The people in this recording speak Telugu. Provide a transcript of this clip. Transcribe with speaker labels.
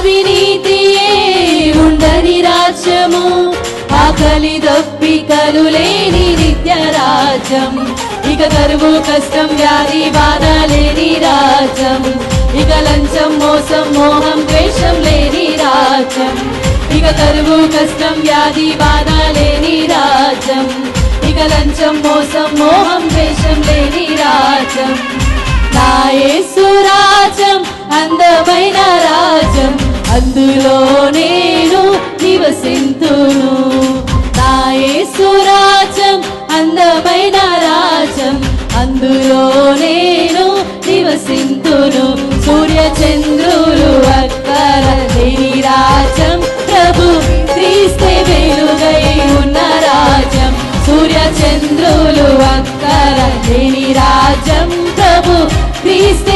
Speaker 1: అవినీతియే ఉండని రాజ్యము, ఆకలి దప్పికలు లేని నిత్య రాజ్యం. ఇక కరువు కష్టం వ్యాధి బాధ లేని రాజ్యం, ఇక లంచం మోసం మోహం ద్వేషం లేని రాజ్యం. ఇక కరువు కష్టం వ్యాధి బాధ లేని రాజ్యం, ఇక లంచం మోసం మోహం ద్వేషం లేని రాజ్యం. నా యేసు రాజ్యం అందమైన రాజ్యం, అందులో నేను నివసింతును. నా యేసు రాజ్యం అందమైన రాజ్యం, అందులో నేను నివసింతును. సూర్య చంద్రులు అక్కర లేని రాజ్యం, ప్రభు క్రీస్తే వెలుగై ఉన్న రాజ్యం. సూర్య చంద్రులు అక్కర లేని రాజ్యం, ప్రభు క్రీస్తే